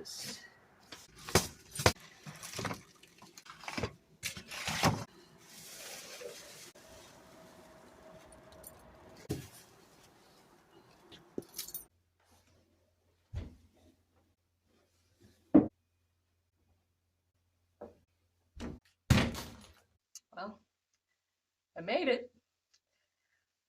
this. Well, I made it.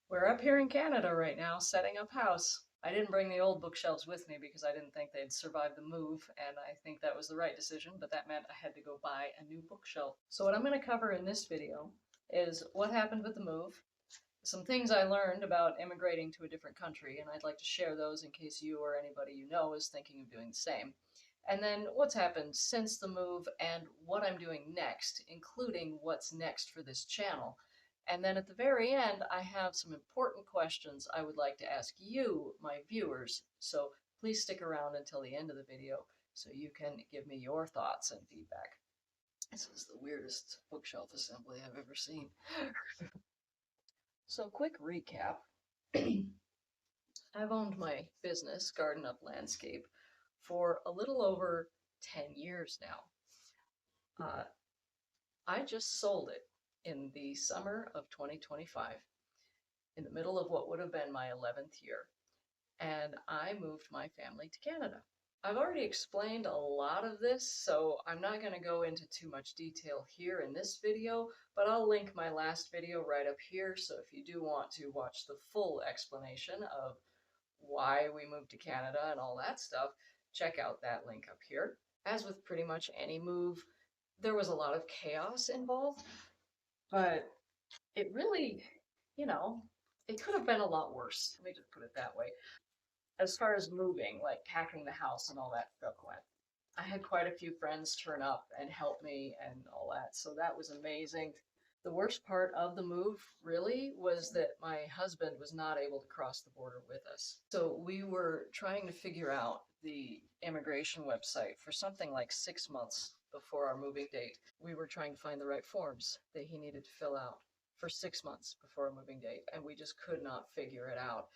We're up here in Canada right now, setting up house. I didn't bring the old bookshelves with me because I didn't think they'd survive the move, and I think that was the right decision, but that meant I had to go buy a new bookshelf. So what I'm going to cover in this video is what happened with the move, some things I learned about immigrating to a different country, and I'd like to share those in case you or anybody you know is thinking of doing the same. And then what's happened since the move and what I'm doing next, including what's next for this channel. And then at the very end, I have some important questions I would like to ask you, my viewers. So please stick around until the end of the video so you can give me your thoughts and feedback. This is the weirdest bookshelf assembly I've ever seen. So quick recap. I've owned my business, Garden Up Landscape, for a little over 10 years now. I just sold it in the summer of 2025, in the middle of what would have been my 11th year, and I moved my family to Canada. I've already explained a lot of this, so I'm not going to go into too much detail here in this video, but I'll link my last video right up here, so if you do want to watch the full explanation of why we moved to Canada and all that stuff, check out that link up here. As with pretty much any move, there was a lot of chaos involved, but it really, you know, it could have been a lot worse. Let me just put it that way. As far as moving, like packing the house and all that stuff went, I had quite a few friends turn up and help me and all that, so that was amazing. The worst part of the move really was that my husband was not able to cross the border with us. So we were trying to figure out the immigration website for something like 6 months before our moving date. We were trying to find the right forms that he needed to fill out for 6 months before our moving date, and we just could not figure it out.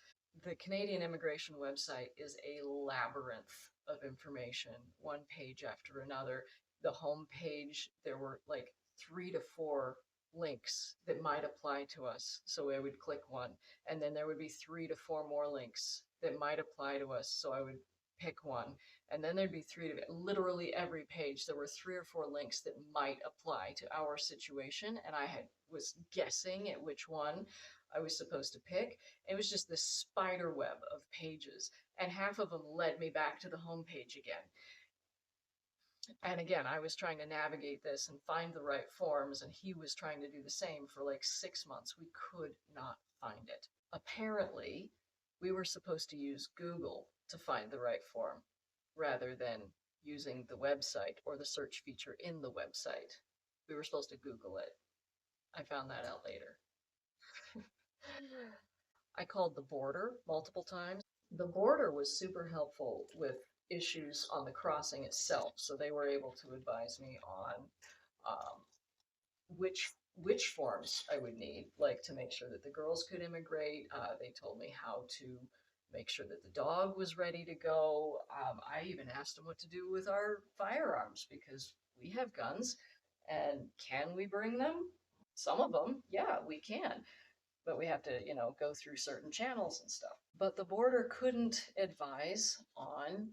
The Canadian immigration website is a labyrinth of information, one page after another. The home page, there were like 3 to 4 links that might apply to us. So I would click one, and then there would be 3 to 4 more links that might apply to us. So I would pick one, and then there'd be literally every page. There were 3 or 4 links that might apply to our situation, and was guessing at which one I was supposed to pick. It was just this spider web of pages, and half of them led me back to the home page again. And again, I was trying to navigate this and find the right forms, and he was trying to do the same for like 6 months. We could not find it. Apparently, we were supposed to use Google to find the right form rather than using the website or the search feature in the website. We were supposed to Google it. I found that out later. I called the border multiple times. The border was super helpful with issues on the crossing itself, so they were able to advise me on which forms I would need, like to make sure that the girls could immigrate. They told me how to make sure that the dog was ready to go. I even asked them what to do with our firearms because we have guns, and can we bring them? Some of them, yeah, we can. But we have to, go through certain channels and stuff. But the border couldn't advise on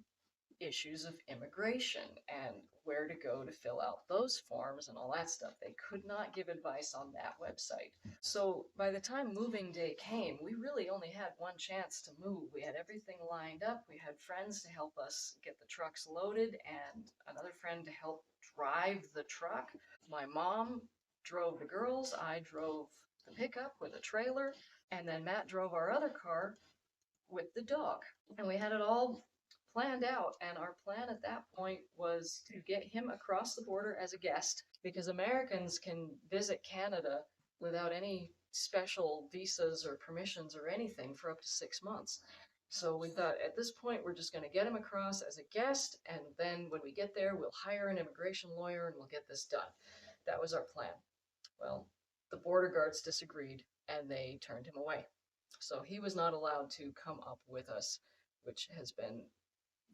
issues of immigration and where to go to fill out those forms and all that stuff. They could not give advice on that website. So by the time moving day came, we really only had one chance to move. We had everything lined up. We had friends to help us get the trucks loaded and another friend to help drive the truck. My mom drove the girls. I drove the pickup with a trailer, and then Matt drove our other car with the dog. And we had it all planned out, and our plan at that point was to get him across the border as a guest, because Americans can visit Canada without any special visas or permissions or anything for up to 6 months. So we thought at this point we're just going to get him across as a guest, and then when we get there we'll hire an immigration lawyer and we'll get this done. That was our plan. Well, the border guards disagreed and they turned him away. So he was not allowed to come up with us, which has been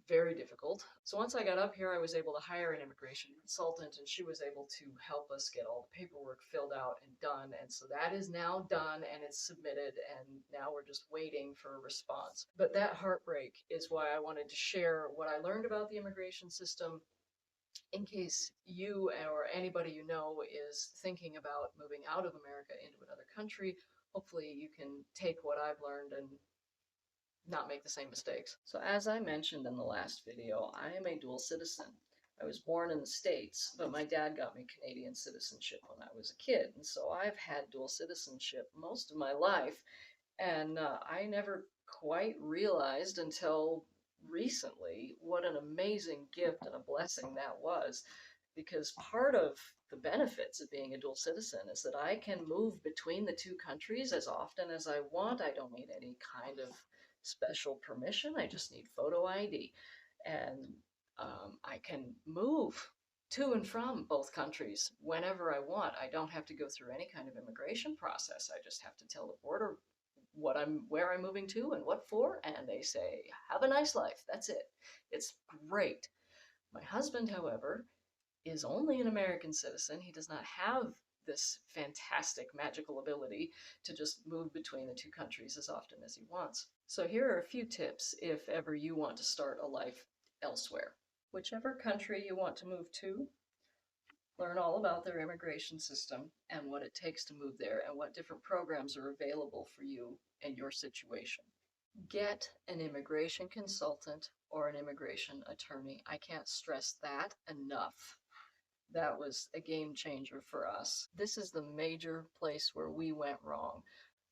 very difficult. So once I got up here, I was able to hire an immigration consultant, and she was able to help us get all the paperwork filled out and done. And so that is now done and it's submitted, and now we're just waiting for a response. But that heartbreak is why I wanted to share what I learned about the immigration system in case you or anybody you know is thinking about moving out of America into another country. Hopefully, you can take what I've learned and not make the same mistakes. So as I mentioned in the last video, I am a dual citizen. I was born in the States, but my dad got me Canadian citizenship when I was a kid. And so I've had dual citizenship most of my life. And I never quite realized until recently what an amazing gift and a blessing that was. Because part of the benefits of being a dual citizen is that I can move between the two countries as often as I want. I don't need any kind of special permission. I just need photo ID. And I can move to and from both countries whenever I want. I don't have to go through any kind of immigration process. I just have to tell the border where I'm moving to and what for, and they say, "Have a nice life." That's it. It's great. My husband, however, is only an American citizen. He does not have this fantastic magical ability to just move between the two countries as often as he wants. So here are a few tips if ever you want to start a life elsewhere. Whichever country you want to move to, learn all about their immigration system and what it takes to move there and what different programs are available for you and your situation. Get an immigration consultant or an immigration attorney. I can't stress that enough. That was a game changer for us. This is the major place where we went wrong.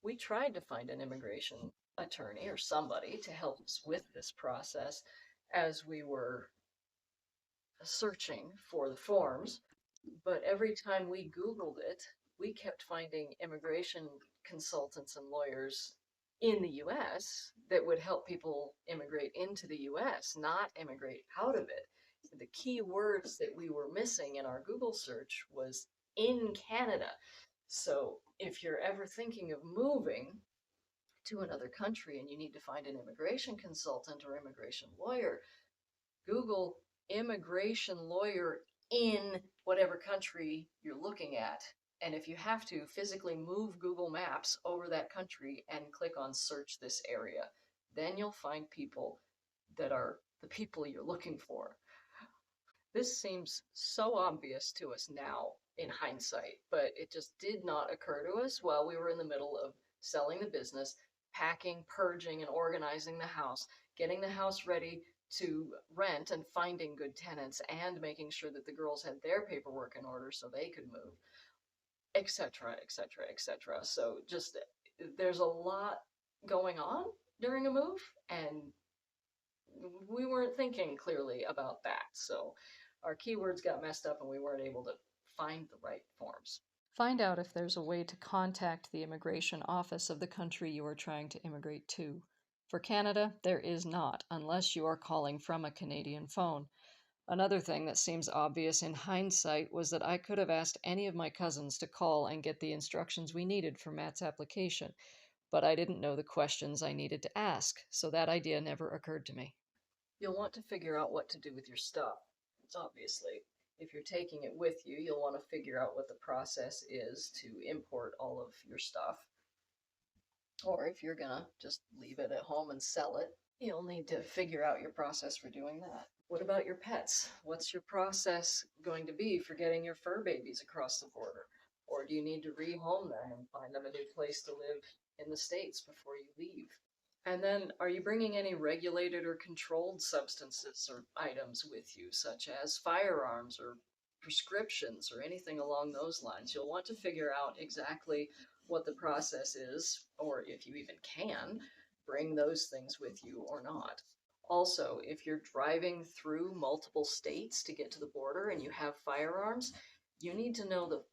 We tried to find an immigration attorney or somebody to help us with this process as we were searching for the forms, but every time we Googled it, we kept finding immigration consultants and lawyers in the US that would help people immigrate into the US, not immigrate out of it. The key words that we were missing in our Google search was in Canada. So if you're ever thinking of moving to another country and you need to find an immigration consultant or immigration lawyer, Google immigration lawyer in whatever country you're looking at. And if you have to, physically move Google Maps over that country and click on search this area. Then you'll find people that are the people you're looking for. This seems so obvious to us now in hindsight, but it just did not occur to us while we were in the middle of selling the business, packing, purging, and organizing the house, getting the house ready to rent and finding good tenants, and making sure that the girls had their paperwork in order so they could move, etc., etc., etc. So just there's a lot going on during a move, and we weren't thinking clearly about that. So our keywords got messed up and we weren't able to find the right forms. Find out if there's a way to contact the immigration office of the country you are trying to immigrate to. For Canada, there is not, unless you are calling from a Canadian phone. Another thing that seems obvious in hindsight was that I could have asked any of my cousins to call and get the instructions we needed for Matt's application, but I didn't know the questions I needed to ask, so that idea never occurred to me. You'll want to figure out what to do with your stuff. It's obviously, if you're taking it with you, you'll want to figure out what the process is to import all of your stuff. Or if you're gonna just leave it at home and sell it, you'll need to figure out your process for doing that. What about your pets? What's your process going to be for getting your fur babies across the border? Or do you need to rehome them and find them a new place to live in the States before you leave? And then, are you bringing any regulated or controlled substances or items with you, such as firearms or prescriptions or anything along those lines? You'll want to figure out exactly what the process is, or if you even can, bring those things with you or not. Also, if you're driving through multiple states to get to the border and you have firearms, you need to know the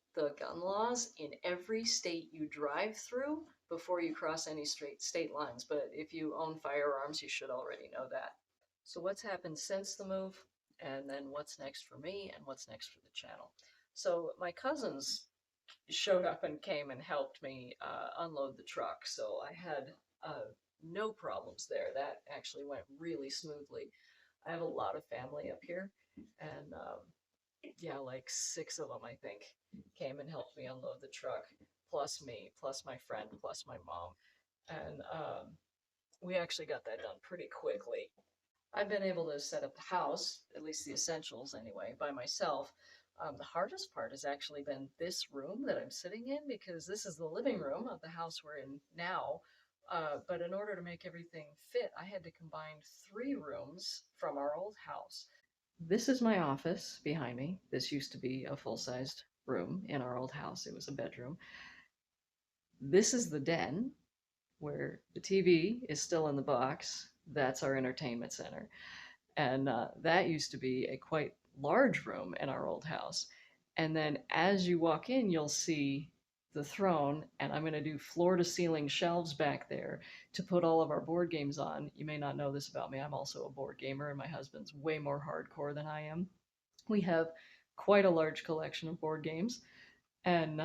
gun laws in every state you drive through before you cross any straight state lines. But if you own firearms, you should already know that. So what's happened since the move, and then what's next for me, and what's next for the channel? So my cousins showed up and came and helped me unload the truck. So I had no problems there. That actually went really smoothly. I have a lot of family up here, and yeah, like six of them, I think, came and helped me unload the truck, plus me, plus my friend, plus my mom. And we actually got that done pretty quickly. I've been able to set up the house, at least the essentials anyway, by myself. The hardest part has actually been this room that I'm sitting in because this is the living room of the house we're in now. But in order to make everything fit, I had to combine three rooms from our old house. This is my office behind me. This used to be a full-sized room in our old house. It was a bedroom. This is the den where the TV is still in the box. That's our entertainment center. And that used to be a quite large room in our old house. And then as you walk in, you'll see the throne, and I'm going to do floor to ceiling shelves back there to put all of our board games on. You may not know this about me. I'm also a board gamer, and my husband's way more hardcore than I am. We have quite a large collection of board games, and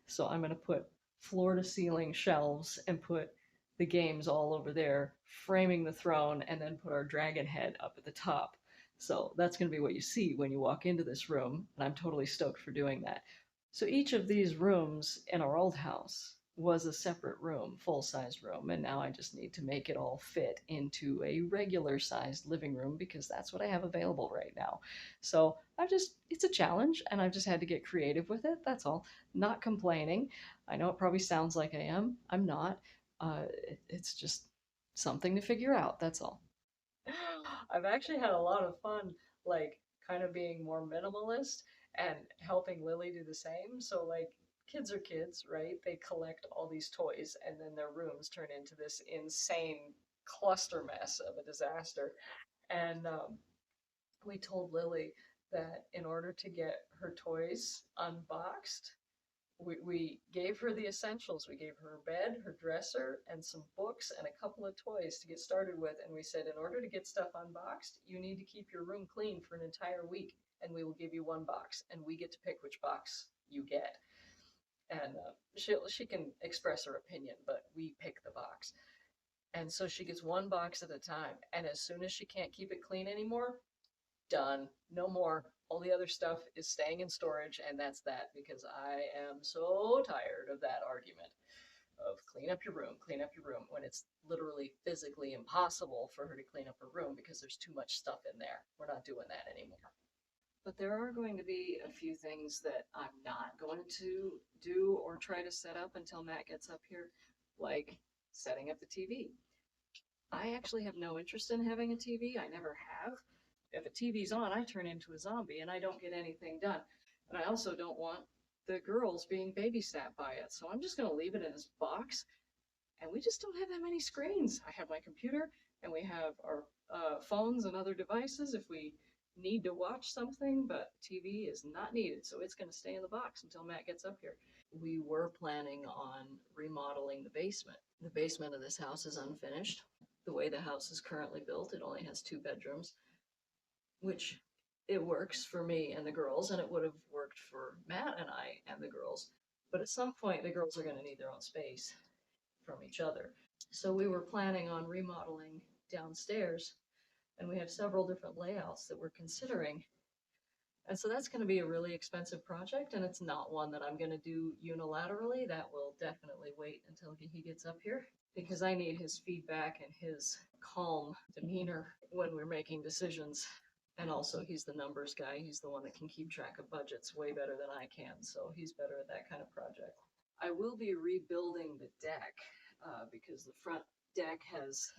so I'm going to put floor to ceiling shelves and put the games all over there, framing the throne, and then put our dragon head up at the top. So that's going to be what you see when you walk into this room, and I'm totally stoked for doing that. So each of these rooms in our old house was a separate room, full sized room, and now I just need to make it all fit into a regular sized living room because that's what I have available right now. So it's a challenge, and I've just had to get creative with it. That's all. Not complaining. I know it probably sounds like I am. I'm not. It's just something to figure out. That's all. I've actually had a lot of fun, like kind of being more minimalist and helping Lily do the same. So, like, kids are kids, right? They collect all these toys, and then their rooms turn into this insane cluster mess of a disaster. And we told Lily that in order to get her toys unboxed, we gave her the essentials. We gave her a bed, her dresser, and some books and a couple of toys to get started with. And we said, in order to get stuff unboxed, you need to keep your room clean for an entire week, and we will give you one box, and we get to pick which box you get. And she can express her opinion, but we pick the box. And so she gets one box at a time. And as soon as she can't keep it clean anymore, done. No more. All the other stuff is staying in storage, and that's that because I am so tired of that argument of clean up your room, clean up your room, when it's literally physically impossible for her to clean up her room because there's too much stuff in there. We're not doing that anymore. But there are going to be a few things that I'm not going to do or try to set up until Matt gets up here, like setting up the TV. I actually have no interest in having a TV. I never have. If a TV's on, I turn into a zombie and I don't get anything done. And I also don't want the girls being babysat by it. So I'm just going to leave it in this box. And we just don't have that many screens. I have my computer and we have our phones and other devices if we need to watch something, but TV is not needed. So it's going to stay in the box until Matt gets up here. We were planning on remodeling the basement. The basement of this house is unfinished. The way the house is currently built, it only has 2 bedrooms, which it works for me and the girls, and it would have worked for Matt and I and the girls. But at some point, the girls are going to need their own space from each other. So we were planning on remodeling downstairs, and we have several different layouts that we're considering. And so that's going to be a really expensive project, and it's not one that I'm going to do unilaterally. That will definitely wait until he gets up here because I need his feedback and his calm demeanor when we're making decisions. And also, he's the numbers guy. He's the one that can keep track of budgets way better than I can. So he's better at that kind of project. I will be rebuilding the deck because the front deck has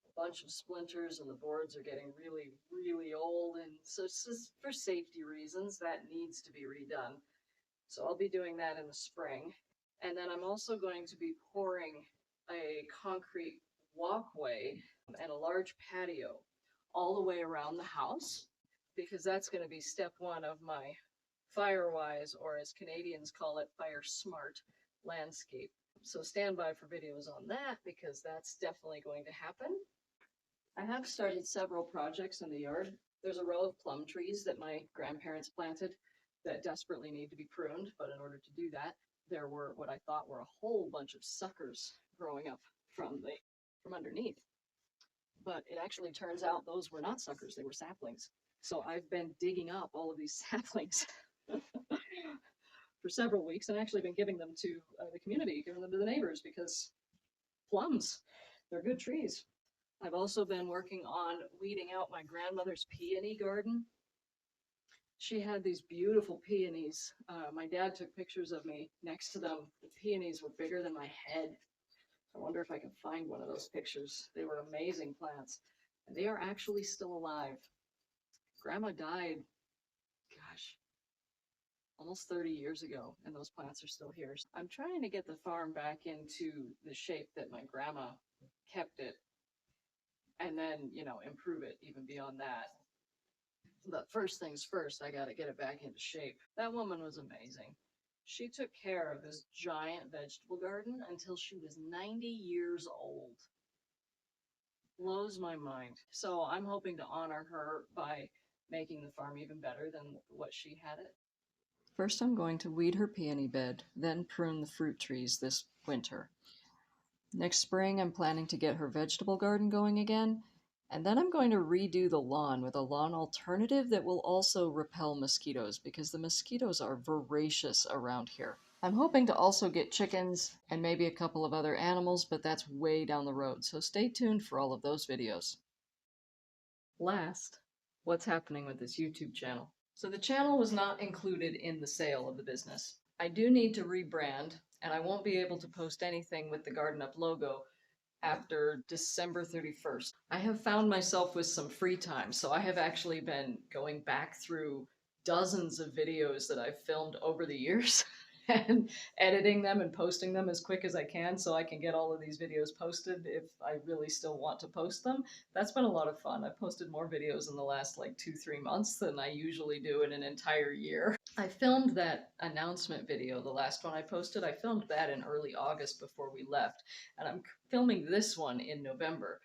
a bunch of splinters and the boards are getting really, really old. And so it's just for safety reasons that needs to be redone. So I'll be doing that in the spring. And then I'm also going to be pouring a concrete walkway and a large patio all the way around the house because that's going to be step one of my Firewise, or as Canadians call it, Fire Smart landscape. So stand by for videos on that because that's definitely going to happen. I have started several projects in the yard. There's a row of plum trees that my grandparents planted that desperately need to be pruned, but in order to do that, there were what I thought were a whole bunch of suckers growing up from underneath. but it actually turns out those were not suckers, they were saplings. So I've been digging up all of these saplings for several weeks and actually been giving them to the community, giving them to the neighbors because plums, they're good trees. I've also been working on weeding out my grandmother's peony garden. She had these beautiful peonies. My dad took pictures of me next to them. The peonies were bigger than my head. I wonder if I can find one of those pictures. They were amazing plants. And they are actually still alive. Grandma died, gosh, almost 30 years ago, and those plants are still here. I'm trying to get the farm back into the shape that my grandma kept it, and then, improve it even beyond that. But first things first, I got to get it back into shape. That woman was amazing. She took care of this giant vegetable garden until she was 90 years old. Blows my mind. So I'm hoping to honor her by making the farm even better than what she had it. First, I'm going to weed her peony bed, then prune the fruit trees this winter. Next spring, I'm planning to get her vegetable garden going again, and then I'm going to redo the lawn with a lawn alternative that will also repel mosquitoes because the mosquitoes are voracious around here. I'm hoping to also get chickens and maybe a couple of other animals, but that's way down the road, so stay tuned for all of those videos. Last, what's happening with this YouTube channel? So the channel was not included in the sale of the business. I do need to rebrand, and I won't be able to post anything with the Garden Up logo after December 31st. I have found myself with some free time, so I have actually been going back through dozens of videos that I've filmed over the years and editing them and posting them as quick as I can so I can get all of these videos posted if I really still want to post them. That's been a lot of fun. I've posted more videos in the last like 2-3 months than I usually do in an entire year. I filmed that announcement video, the last one I posted, I filmed that in early August before we left, and I'm filming this one in November.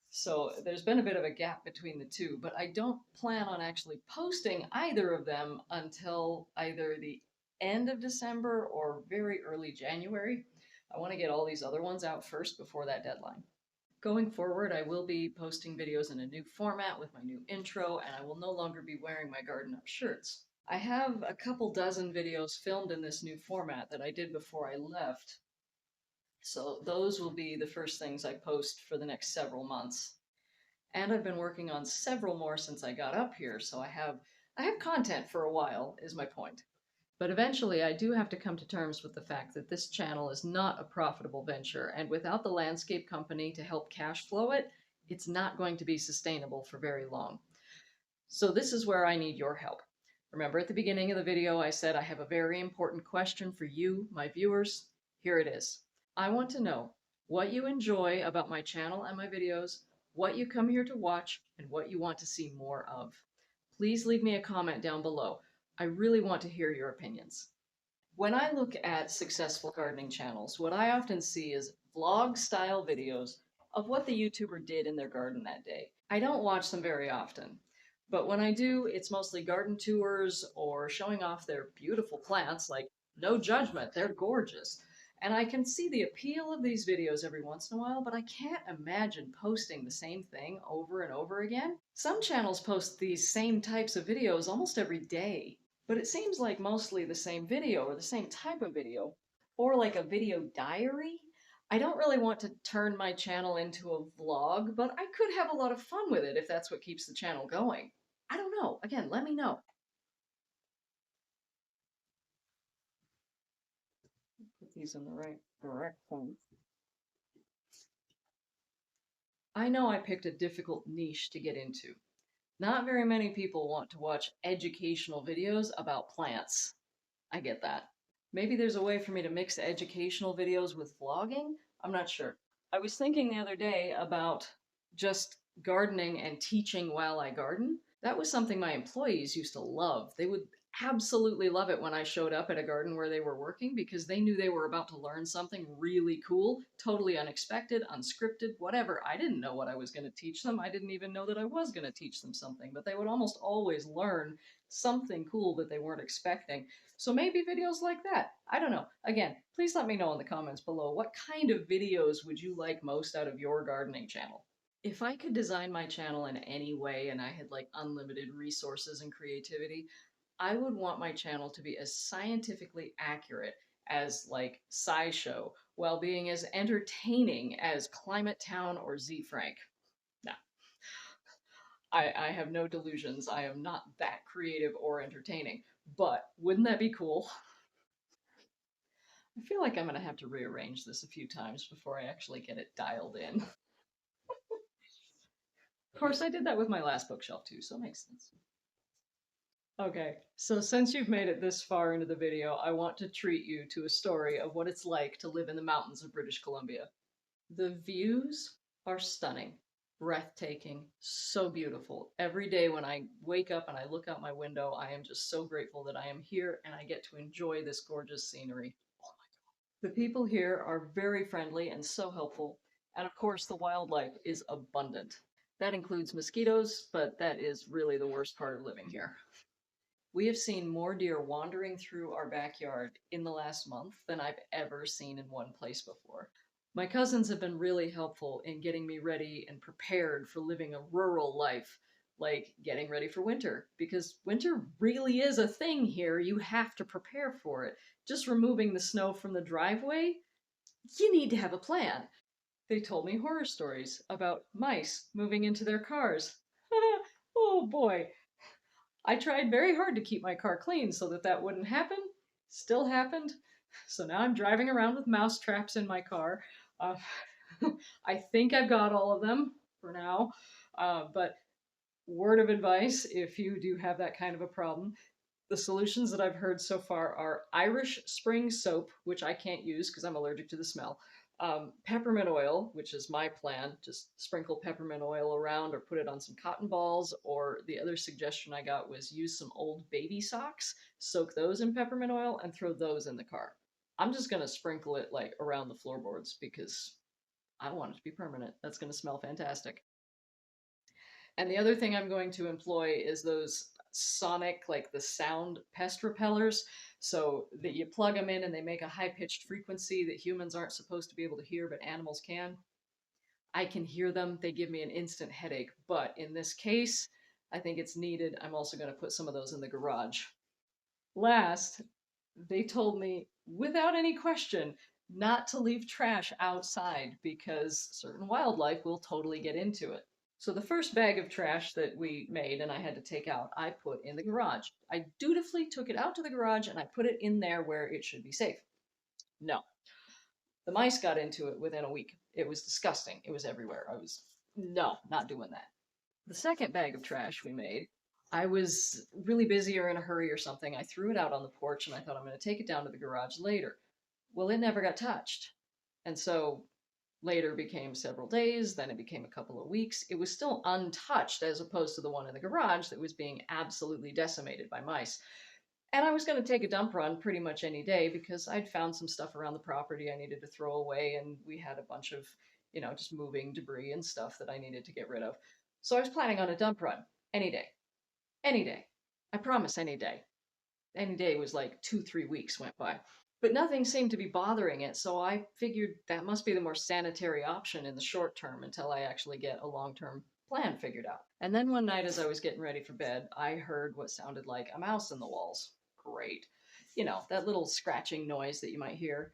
So there's been a bit of a gap between the two, but I don't plan on actually posting either of them until either the end of December or very early January. I want to get all these other ones out first before that deadline. Going forward, I will be posting videos in a new format with my new intro, and I will no longer be wearing my Garden Up shirts. I have a couple dozen videos filmed in this new format that I did before I left, so those will be the first things I post for the next several months. And I've been working on several more since I got up here, so I have content for a while, is my point. But eventually I do have to come to terms with the fact that this channel is not a profitable venture, and without the landscape company to help cash flow it, it's not going to be sustainable for very long. So this is where I need your help. Remember at the beginning of the video I said I have a very important question for you, my viewers. Here it is. I want to know what you enjoy about my channel and my videos, what you come here to watch, and what you want to see more of. Please leave me a comment down below. I really want to hear your opinions. When I look at successful gardening channels, what I often see is vlog style videos of what the YouTuber did in their garden that day. I don't watch them very often, but when I do, it's mostly garden tours or showing off their beautiful plants, like no judgment, they're gorgeous. And I can see the appeal of these videos every once in a while, but I can't imagine posting the same thing over and over again. Some channels post these same types of videos almost every day, but it seems like mostly the same video or the same type of video, or like a video diary. I don't really want to turn my channel into a vlog, but I could have a lot of fun with it if that's what keeps the channel going. I don't know. Again, let me know. Put these in the right direction. I know I picked a difficult niche to get into. Not very many people want to watch educational videos about plants. I get that. Maybe there's a way for me to mix educational videos with vlogging? I'm not sure. I was thinking the other day about just gardening and teaching while I garden. That was something my employees used to love. They would absolutely love it when I showed up at a garden where they were working because they knew they were about to learn something really cool, totally unexpected, unscripted, whatever. I didn't know what I was going to teach them. I didn't even know that I was going to teach them something, but they would almost always learn something cool that they weren't expecting. So maybe videos like that. I don't know. Again, please let me know in the comments below what kind of videos would you like most out of your gardening channel. If I could design my channel in any way and I had like unlimited resources and creativity, I would want my channel to be as scientifically accurate as like SciShow while being as entertaining as Climate Town or Z Frank. No, I have no delusions. I am not that creative or entertaining. But wouldn't that be cool? I feel like I'm going to have to rearrange this a few times before I actually get it dialed in. Of course, I did that with my last bookshelf too, so it makes sense. Okay, so since you've made it this far into the video, I want to treat you to a story of what it's like to live in the mountains of British Columbia. The views are stunning, breathtaking, so beautiful. Every day when I wake up and I look out my window, I am just so grateful that I am here and I get to enjoy this gorgeous scenery. The people here are very friendly and so helpful, and of course, the wildlife is abundant. That includes mosquitoes, but that is really the worst part of living here. We have seen more deer wandering through our backyard in the last month than I've ever seen in one place before. My cousins have been really helpful in getting me ready and prepared for living a rural life, like getting ready for winter, because winter really is a thing here. You have to prepare for it. Just removing the snow from the driveway, you need to have a plan. They told me horror stories about mice moving into their cars. Oh boy, I tried very hard to keep my car clean so that that wouldn't happen. Still happened. So now I'm driving around with mouse traps in my car. Uh, I think I've got all of them for now. But word of advice, if you do have that kind of a problem, the solutions that I've heard so far are Irish Spring soap, which I can't use because I'm allergic to the smell. Peppermint oil, which is my plan, just sprinkle peppermint oil around or put it on some cotton balls. Or the other suggestion I got was use some old baby socks, soak those in peppermint oil, and throw those in the car. I'm just going to sprinkle it like around the floorboards because I want it to be permanent. That's going to smell fantastic. And the other thing I'm going to employ is those sonic, like the sound pest repellers, so that you plug them in and they make a high pitched frequency that humans aren't supposed to be able to hear, but animals can. I can hear them. They give me an instant headache. But in this case, I think it's needed. I'm also going to put some of those in the garage. Last, they told me without any question not to leave trash outside because certain wildlife will totally get into it. So the first bag of trash that we made and I had to take out, I put in the garage. I dutifully took it out to the garage and I put it in there where it should be safe. No, the mice got into it within a week. It was disgusting. It was everywhere. No, not doing that. The second bag of trash we made, I was really busy or in a hurry or something. I threw it out on the porch and I thought I'm going to take it down to the garage later. Well, it never got touched. And so later became several days, then it became a couple of weeks. It was still untouched as opposed to the one in the garage that was being absolutely decimated by mice. And I was going to take a dump run pretty much any day because I'd found some stuff around the property I needed to throw away, and we had a bunch of, just moving debris and stuff that I needed to get rid of. So I was planning on a dump run any day. Any day. I promise any day. Any day was like 2, 3 weeks went by. But nothing seemed to be bothering it, so I figured that must be the more sanitary option in the short term until I actually get a long term plan figured out. And then one night, as I was getting ready for bed, I heard what sounded like a mouse in the walls. Great. That little scratching noise that you might hear.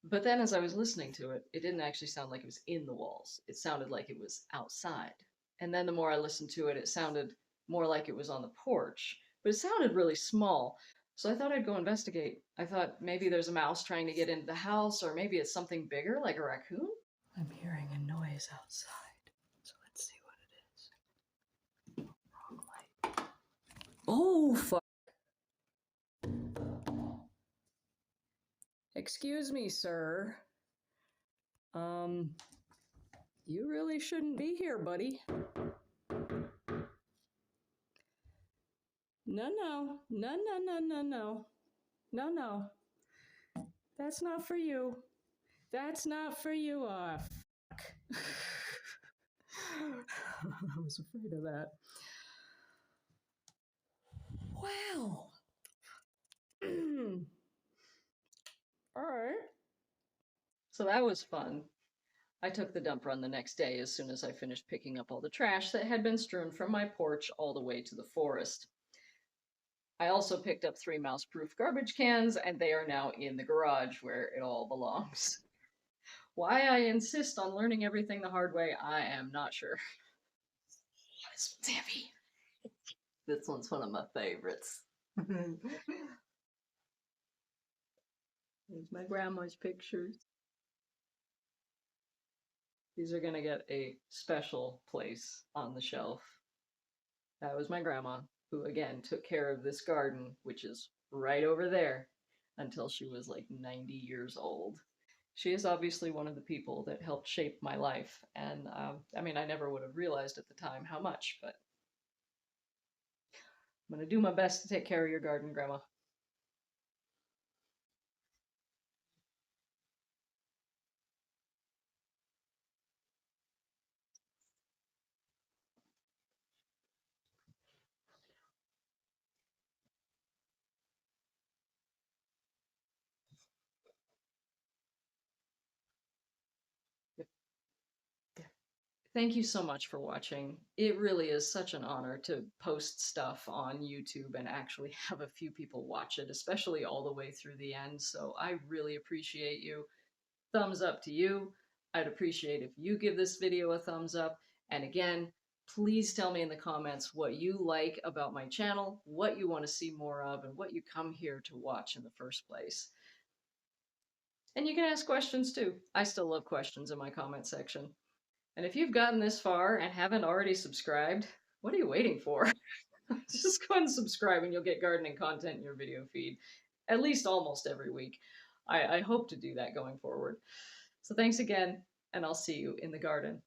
But then as I was listening to it, it didn't actually sound like it was in the walls. It sounded like it was outside. And then the more I listened to it, it sounded more like it was on the porch. But it sounded really small. So I thought I'd go investigate. I thought maybe there's a mouse trying to get into the house, or maybe it's something bigger, like a raccoon. I'm hearing a noise outside. So let's see what it is. Wrong light. Oh, fuck. Excuse me, sir. Um, you really shouldn't be here, buddy. No, no, no, no, no, no, no. No, no. That's not for you. That's not for you. Ah, fuck. I was afraid of that. Wow. All right. So that was fun. I took the dump run the next day as soon as I finished picking up all the trash that had been strewn from my porch all the way to the forest. I also picked up 3 mouse-proof garbage cans, and they are now in the garage where it all belongs. Why I insist on learning everything the hard way, I am not sure. This one's heavy. This one's one of my favorites. There's my grandma's pictures. These are going to get a special place on the shelf. That was my grandma, who again took care of this garden, which is right over there, until she was like 90 years old. She is obviously one of the people that helped shape my life, and I mean, I never would have realized at the time how much, but I'm going to do my best to take care of your garden, Grandma. Thank you so much for watching. It really is such an honor to post stuff on YouTube and actually have a few people watch it, especially all the way through the end. So I really appreciate you. Thumbs up to you. I'd appreciate if you give this video a thumbs up. And again, please tell me in the comments what you like about my channel, what you want to see more of, and what you come here to watch in the first place. And you can ask questions too. I still love questions in my comment section. And if you've gotten this far and haven't already subscribed, what are you waiting for? Just go ahead and subscribe and you'll get gardening content in your video feed, at least almost every week. I hope to do that going forward. So thanks again, and I'll see you in the garden.